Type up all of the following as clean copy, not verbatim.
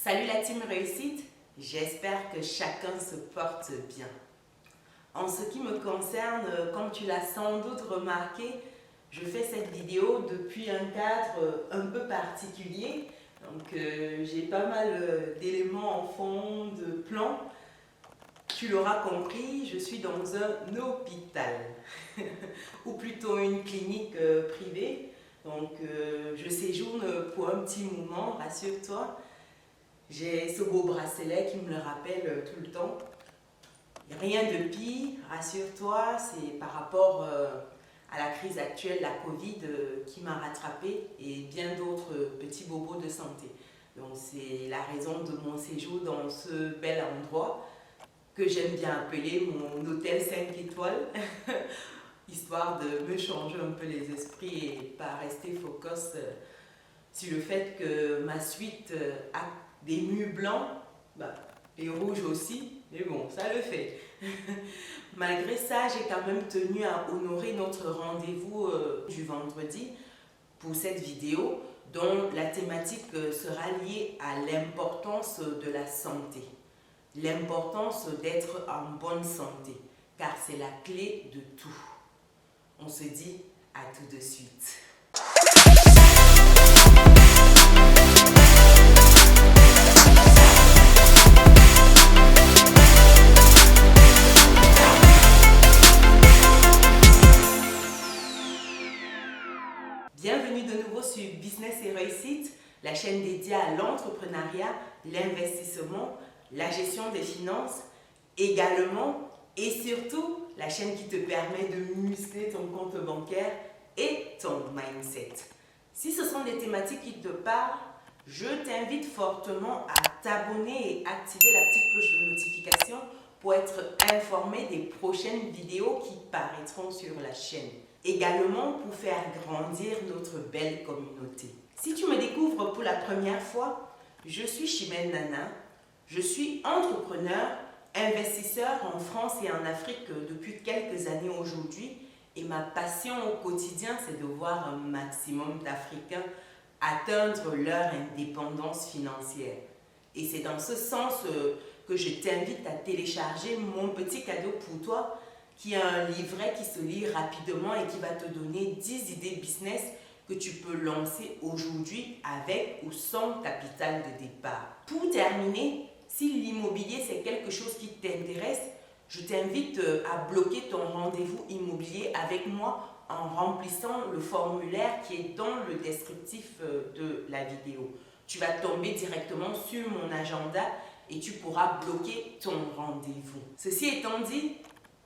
Salut la team réussite, j'espère que chacun se porte bien. En ce qui me concerne, comme tu l'as sans doute remarqué, je fais cette vidéo depuis un cadre un peu particulier. Donc j'ai pas mal d'éléments en fond, de plans. Tu l'auras compris, je suis dans un hôpital, ou plutôt une clinique privée. Donc je séjourne pour un petit moment, rassure-toi. J'ai ce beau bracelet qui me le rappelle tout le temps. Rien de pire, rassure-toi, c'est par rapport à la crise actuelle, la Covid, qui m'a rattrapée et bien d'autres petits bobos de santé. Donc c'est la raison de mon séjour dans ce bel endroit que j'aime bien appeler mon hôtel 5 étoiles, histoire de me changer un peu les esprits et pas rester focus sur le fait que ma suite a des murs blancs et rouges aussi, mais bon, ça le fait. Malgré ça, j'ai quand même tenu à honorer notre rendez-vous du vendredi pour cette vidéo dont la thématique sera liée à l'importance de la santé. L'importance d'être en bonne santé, car c'est la clé de tout. On se dit à tout de suite. Bienvenue de nouveau sur Business et Réussite, la chaîne dédiée à l'entrepreneuriat, l'investissement, la gestion des finances, également et surtout la chaîne qui te permet de muscler ton compte bancaire et ton mindset. Si ce sont des thématiques qui te parlent, je t'invite fortement à t'abonner et activer la petite cloche de notification pour être informé des prochaines vidéos qui paraîtront sur la chaîne. Également pour faire grandir notre belle communauté. Si tu me découvres pour la première fois, je suis Chimène Nana. Je suis entrepreneur, investisseur en France et en Afrique depuis quelques années aujourd'hui. Et ma passion au quotidien, c'est de voir un maximum d'Africains atteindre leur indépendance financière. Et c'est dans ce sens que je t'invite à télécharger mon petit cadeau pour toi, qui est un livret qui se lit rapidement et qui va te donner 10 idées business que tu peux lancer aujourd'hui avec ou sans capital de départ. Pour terminer, si l'immobilier c'est quelque chose qui t'intéresse, je t'invite à bloquer ton rendez-vous immobilier avec moi en remplissant le formulaire qui est dans le descriptif de la vidéo. Tu vas tomber directement sur mon agenda et tu pourras bloquer ton rendez-vous. Ceci étant dit,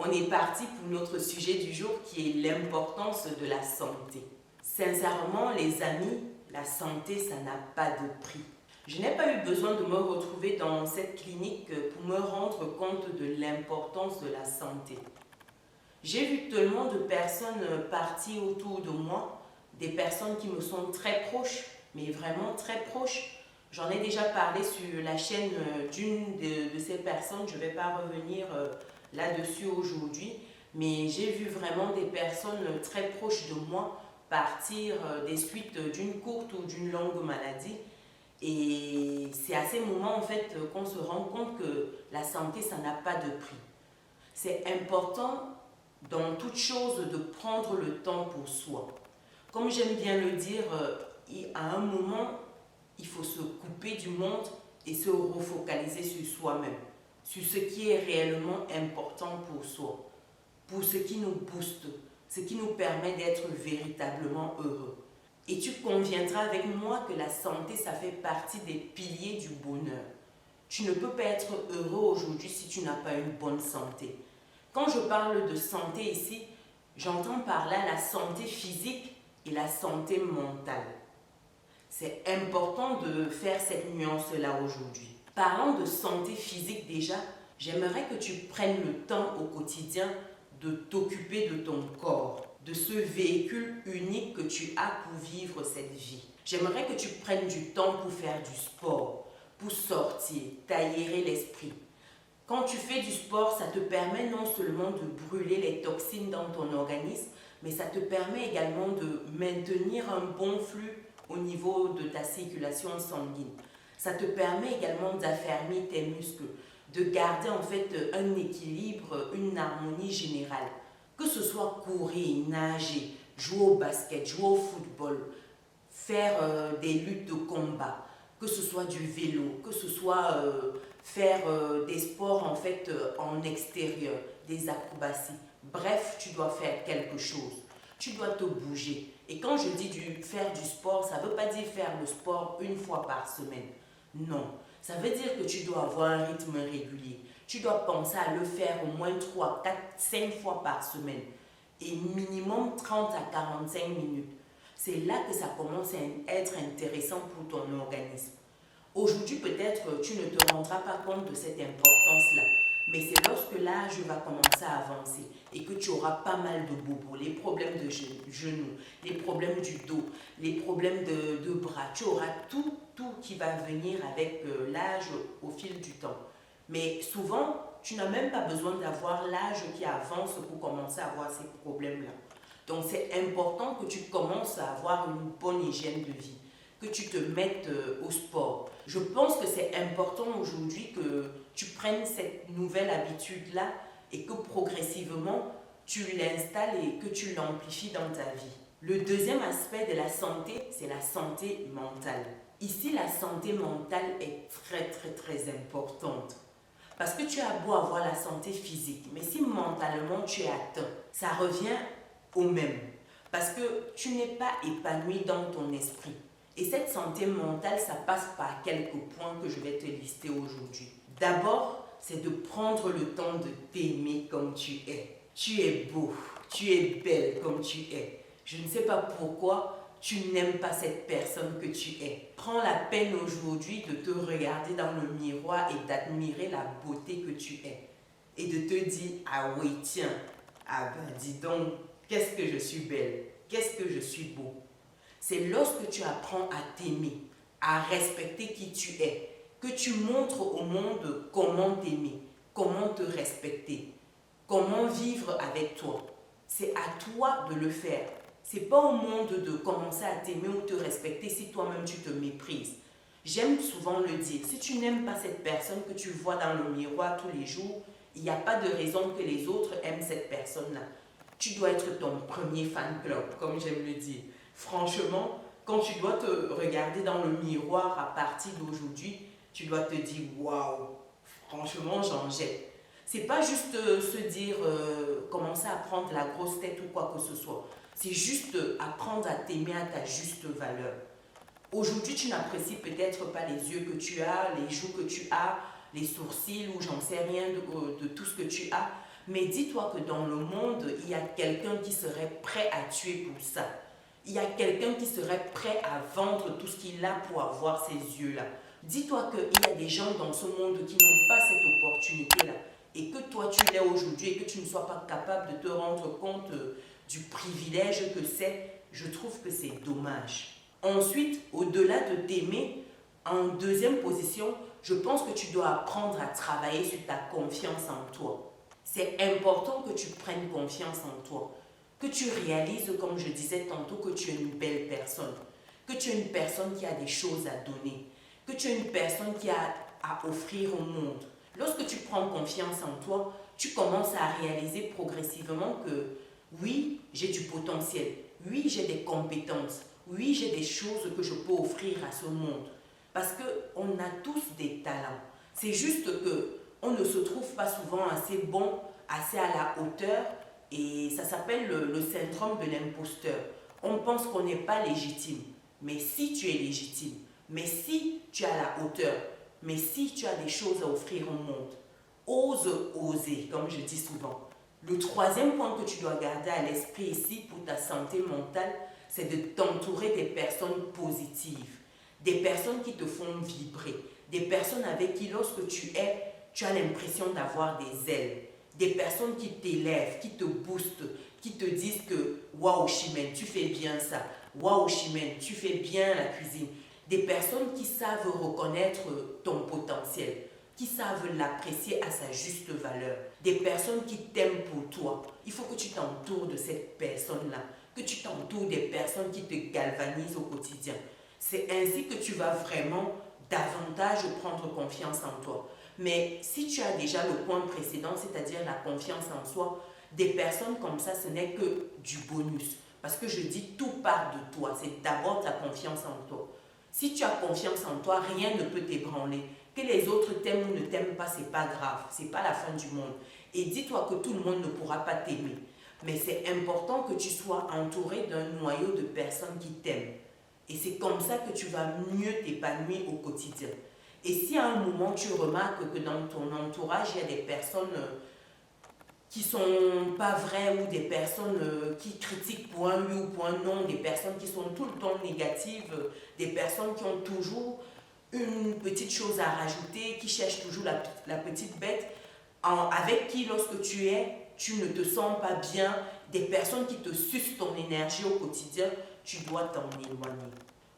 on est parti pour notre sujet du jour qui est l'importance de la santé. Sincèrement, les amis, la santé, ça n'a pas de prix. Je n'ai pas eu besoin de me retrouver dans cette clinique pour me rendre compte de l'importance de la santé. J'ai vu tellement de personnes parties autour de moi, des personnes qui me sont très proches, mais vraiment très proches. J'en ai déjà parlé sur la chaîne d'une de ces personnes, je ne vais pas revenir là-dessus aujourd'hui, mais j'ai vu vraiment des personnes très proches de moi partir des suites d'une courte ou d'une longue maladie. Et c'est à ces moments en fait qu'on se rend compte que la santé, ça n'a pas de prix. C'est important dans toute chose de prendre le temps pour soi. Comme j'aime bien le dire, à un moment, il faut se couper du monde et se refocaliser sur soi-même, sur ce qui est réellement important pour soi, pour ce qui nous booste, ce qui nous permet d'être véritablement heureux. Et tu conviendras avec moi que la santé, ça fait partie des piliers du bonheur. Tu ne peux pas être heureux aujourd'hui si tu n'as pas une bonne santé. Quand je parle de santé ici, j'entends par là la santé physique et la santé mentale. C'est important de faire cette nuance-là aujourd'hui. Parlant de santé physique déjà, j'aimerais que tu prennes le temps au quotidien de t'occuper de ton corps, de ce véhicule unique que tu as pour vivre cette vie. J'aimerais que tu prennes du temps pour faire du sport, pour sortir, t'aérer l'esprit. Quand tu fais du sport, ça te permet non seulement de brûler les toxines dans ton organisme, mais ça te permet également de maintenir un bon flux au niveau de ta circulation sanguine. Ça te permet également d'affermir tes muscles, de garder en fait un équilibre, une harmonie générale. Que ce soit courir, nager, jouer au basket, jouer au football, faire des luttes de combat, que ce soit du vélo, que ce soit faire des sports en fait en extérieur, des acrobaties. Bref, tu dois faire quelque chose. Tu dois te bouger. Et quand je dis faire du sport, ça ne veut pas dire faire le sport une fois par semaine. Non. Ça veut dire que tu dois avoir un rythme régulier. Tu dois penser à le faire au moins 3, 4, 5 fois par semaine. Et minimum 30 à 45 minutes. C'est là que ça commence à être intéressant pour ton organisme. Aujourd'hui, peut-être, tu ne te rendras pas compte de cette importance-là. Mais c'est lorsque l'âge va commencer à avancer et que tu auras pas mal de bobos, les problèmes de genoux, les problèmes du dos, les problèmes de bras. Tu auras tout qui va venir avec l'âge au fil du temps. Mais souvent, tu n'as même pas besoin d'avoir l'âge qui avance pour commencer à avoir ces problèmes-là. Donc, c'est important que tu commences à avoir une bonne hygiène de vie, que tu te mettes au sport. Je pense que c'est important aujourd'hui que tu prennes cette nouvelle habitude-là et que progressivement, tu l'installes et que tu l'amplifies dans ta vie. Le deuxième aspect de la santé, c'est la santé mentale. Ici, la santé mentale est très importante. Parce que tu as beau avoir la santé physique, mais si mentalement tu es atteint, ça revient au même. Parce que tu n'es pas épanoui dans ton esprit. Et cette santé mentale, ça passe par quelques points que je vais te lister aujourd'hui. D'abord, c'est de prendre le temps de t'aimer comme tu es. Tu es beau, tu es belle comme tu es. Je ne sais pas pourquoi tu n'aimes pas cette personne que tu es. Prends la peine aujourd'hui de te regarder dans le miroir et d'admirer la beauté que tu es. Et de te dire, ah oui, tiens, ah ben dis donc, qu'est-ce que je suis belle, qu'est-ce que je suis beau. C'est lorsque tu apprends à t'aimer, à respecter qui tu es, que tu montres au monde comment t'aimer, comment te respecter, comment vivre avec toi. C'est à toi de le faire. C'est pas au monde de commencer à t'aimer ou te respecter si toi-même tu te méprises. J'aime souvent le dire, si tu n'aimes pas cette personne que tu vois dans le miroir tous les jours, il n'y a pas de raison que les autres aiment cette personne-là. Tu dois être ton premier fan club, comme j'aime le dire. Franchement, quand tu dois te regarder dans le miroir à partir d'aujourd'hui, tu dois te dire waouh, franchement, j'en jette. C'est pas juste se dire commencer à prendre la grosse tête ou quoi que ce soit. C'est juste apprendre à t'aimer à ta juste valeur. Aujourd'hui, tu n'apprécies peut-être pas les yeux que tu as, les joues que tu as, les sourcils ou j'en sais rien de tout ce que tu as. Mais dis-toi que dans le monde, il y a quelqu'un qui serait prêt à tuer pour ça. Il y a quelqu'un qui serait prêt à vendre tout ce qu'il a pour avoir ces yeux-là. Dis-toi qu'il y a des gens dans ce monde qui n'ont pas cette opportunité-là. Et que toi, tu l'aies aujourd'hui et que tu ne sois pas capable de te rendre compte du privilège que c'est, je trouve que c'est dommage. Ensuite, au-delà de t'aimer, en deuxième position, je pense que tu dois apprendre à travailler sur ta confiance en toi. C'est important que tu prennes confiance en toi, que tu réalises, comme je disais tantôt, que tu es une belle personne, que tu es une personne qui a des choses à donner, que tu es une personne qui a à offrir au monde. Lorsque tu prends confiance en toi, tu commences à réaliser progressivement que oui, j'ai du potentiel, oui, j'ai des compétences, oui, j'ai des choses que je peux offrir à ce monde. Parce qu'on a tous des talents. C'est juste qu'on ne se trouve pas souvent assez bon, assez à la hauteur. Et ça s'appelle le syndrome de l'imposteur. On pense qu'on n'est pas légitime. Mais si tu es légitime, mais si tu as la hauteur, mais si tu as des choses à offrir au monde, ose oser, comme je dis souvent. Le troisième point que tu dois garder à l'esprit ici pour ta santé mentale, c'est de t'entourer des personnes positives, des personnes qui te font vibrer, des personnes avec qui lorsque tu es, tu as l'impression d'avoir des ailes, des personnes qui t'élèvent, qui te boostent, qui te disent que waouh Chimène, tu fais bien ça, waouh Chimène, tu fais bien la cuisine. Des personnes qui savent reconnaître ton potentiel, qui savent l'apprécier à sa juste valeur. Des personnes qui t'aiment pour toi. Il faut que tu t'entoures de cette personne-là, que tu t'entoures des personnes qui te galvanisent au quotidien. C'est ainsi que tu vas vraiment davantage prendre confiance en toi. Mais si tu as déjà le point précédent, c'est-à-dire la confiance en soi, des personnes comme ça, ce n'est que du bonus. Parce que je dis, tout part de toi. C'est d'abord ta confiance en toi. Si tu as confiance en toi, rien ne peut t'ébranler. Que les autres t'aiment ou ne t'aiment pas, c'est pas grave. C'est pas la fin du monde. Et dis-toi que tout le monde ne pourra pas t'aimer. Mais c'est important que tu sois entouré d'un noyau de personnes qui t'aiment. Et c'est comme ça que tu vas mieux t'épanouir au quotidien. Et si à un moment tu remarques que dans ton entourage, il y a des personnes qui sont pas vraies ou des personnes qui critiquent pour un oui ou pour un non, des personnes qui sont tout le temps négatives, des personnes qui ont toujours une petite chose à rajouter, qui cherchent toujours la petite bête, avec qui lorsque tu ne te sens pas bien, des personnes qui te sucent ton énergie au quotidien, tu dois t'en éloigner.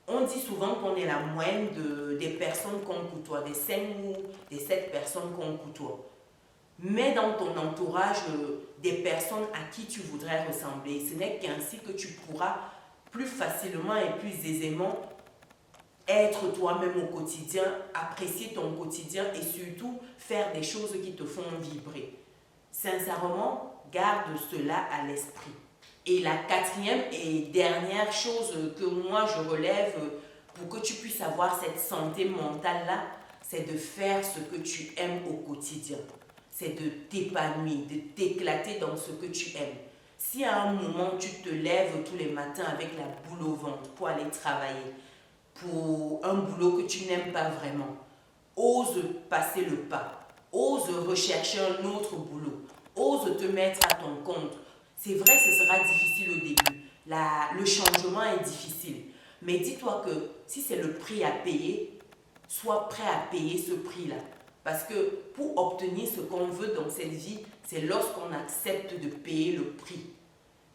On dit souvent qu'on est la moyenne des personnes qu'on côtoie, des 5 ou des 7 personnes qu'on côtoie. Mets dans ton entourage des personnes à qui tu voudrais ressembler. Ce n'est qu'ainsi que tu pourras plus facilement et plus aisément être toi-même au quotidien, apprécier ton quotidien et surtout faire des choses qui te font vibrer. Sincèrement, garde cela à l'esprit. Et la quatrième et dernière chose que moi je relève pour que tu puisses avoir cette santé mentale-là, c'est de faire ce que tu aimes au quotidien. C'est de t'épanouir, de t'éclater dans ce que tu aimes. Si à un moment tu te lèves tous les matins avec la boule au ventre pour aller travailler, pour un boulot que tu n'aimes pas vraiment, ose passer le pas, ose rechercher un autre boulot, ose te mettre à ton compte. C'est vrai, ce sera difficile au début. Le changement est difficile. Mais dis-toi que si c'est le prix à payer, sois prêt à payer ce prix-là. Parce que pour obtenir ce qu'on veut dans cette vie, c'est lorsqu'on accepte de payer le prix.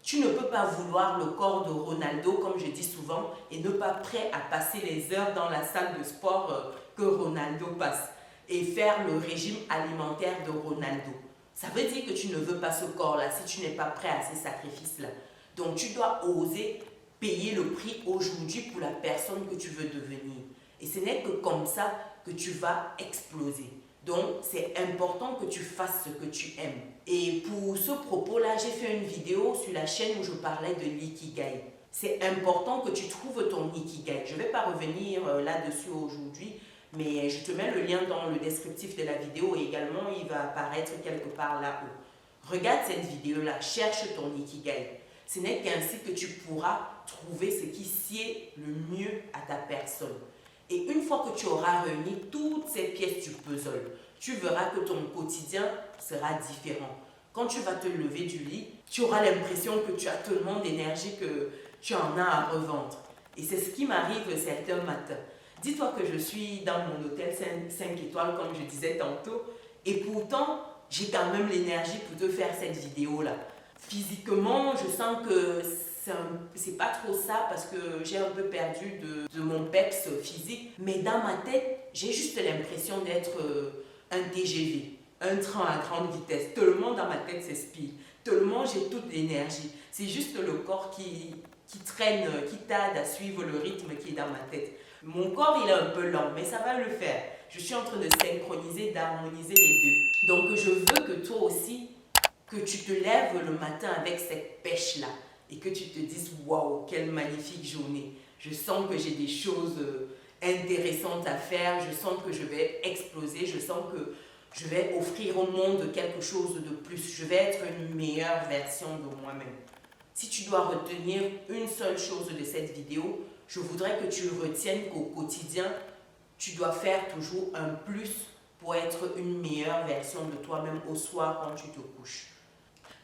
Tu ne peux pas vouloir le corps de Ronaldo, comme je dis souvent, et ne pas prêt à passer les heures dans la salle de sport que Ronaldo passe et faire le régime alimentaire de Ronaldo. Ça veut dire que tu ne veux pas ce corps-là si tu n'es pas prêt à ces sacrifices-là. Donc tu dois oser payer le prix aujourd'hui pour la personne que tu veux devenir. Et ce n'est que comme ça que tu vas exploser. Donc c'est important que tu fasses ce que tu aimes. Et pour ce propos-là, j'ai fait une vidéo sur la chaîne où je parlais de l'ikigai. C'est important que tu trouves ton ikigai. Je ne vais pas revenir là-dessus aujourd'hui, mais je te mets le lien dans le descriptif de la vidéo et également il va apparaître quelque part là-haut. Regarde cette vidéo-là, cherche ton ikigai. Ce n'est qu'ainsi que tu pourras trouver ce qui sied le mieux à ta personne. Et une fois que tu auras réuni toutes ces pièces du puzzle, tu verras que ton quotidien sera différent. Quand tu vas te lever du lit, tu auras l'impression que tu as tellement d'énergie que tu en as à revendre. Et c'est ce qui m'arrive certains matins. Dis-toi que je suis dans mon hôtel 5 étoiles, comme je disais tantôt, et pourtant, j'ai quand même l'énergie pour te faire cette vidéo-là. Physiquement, je sens que c'est pas trop ça parce que j'ai un peu perdu de mon peps physique. Mais dans ma tête, j'ai juste l'impression d'être un TGV, un train à grande vitesse. Tellement dans ma tête c'est speed. Tellement j'ai toute l'énergie. C'est juste le corps qui traîne, qui t'aide à suivre le rythme qui est dans ma tête. Mon corps il est un peu lent, mais ça va le faire. Je suis en train de synchroniser, d'harmoniser les deux. Donc je veux que toi aussi, que tu te lèves le matin avec cette pêche-là et que tu te dises « Waouh, quelle magnifique journée ! Je sens que j'ai des choses intéressantes à faire, je sens que je vais exploser, je sens que je vais offrir au monde quelque chose de plus, je vais être une meilleure version de moi-même. » Si tu dois retenir une seule chose de cette vidéo, je voudrais que tu retiennes qu'au quotidien, tu dois faire toujours un plus pour être une meilleure version de toi-même au soir quand tu te couches.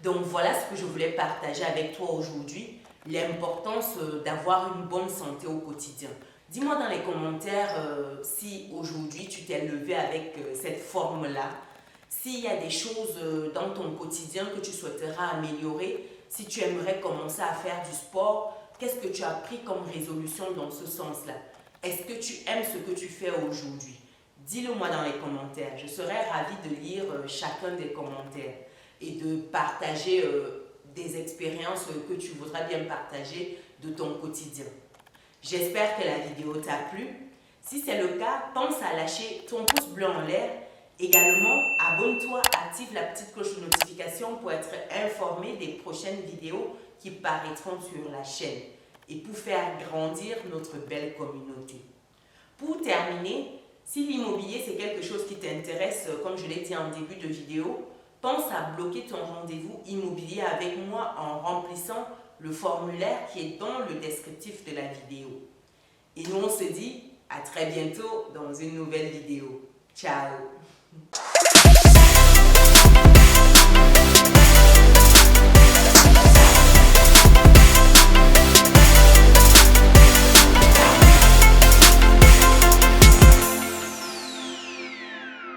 Donc voilà ce que je voulais partager avec toi aujourd'hui, l'importance d'avoir une bonne santé au quotidien. Dis-moi dans les commentaires si aujourd'hui tu t'es levé avec cette forme-là, s'il y a des choses dans ton quotidien que tu souhaiteras améliorer, si tu aimerais commencer à faire du sport, qu'est-ce que tu as pris comme résolution dans ce sens-là? Est-ce que tu aimes ce que tu fais aujourd'hui? Dis-le moi dans les commentaires, je serais ravie de lire chacun des commentaires et de partager des expériences que tu voudras bien partager de ton quotidien. J'espère que la vidéo t'a plu. Si c'est le cas, pense à lâcher ton pouce bleu en l'air. Également, abonne-toi, active la petite cloche de notification pour être informé des prochaines vidéos qui paraîtront sur la chaîne et pour faire grandir notre belle communauté. Pour terminer, si l'immobilier c'est quelque chose qui t'intéresse, comme je l'ai dit en début de vidéo, pense à bloquer ton rendez-vous immobilier avec moi en remplissant le formulaire qui est dans le descriptif de la vidéo. Et nous on se dit à très bientôt dans une nouvelle vidéo. Ciao!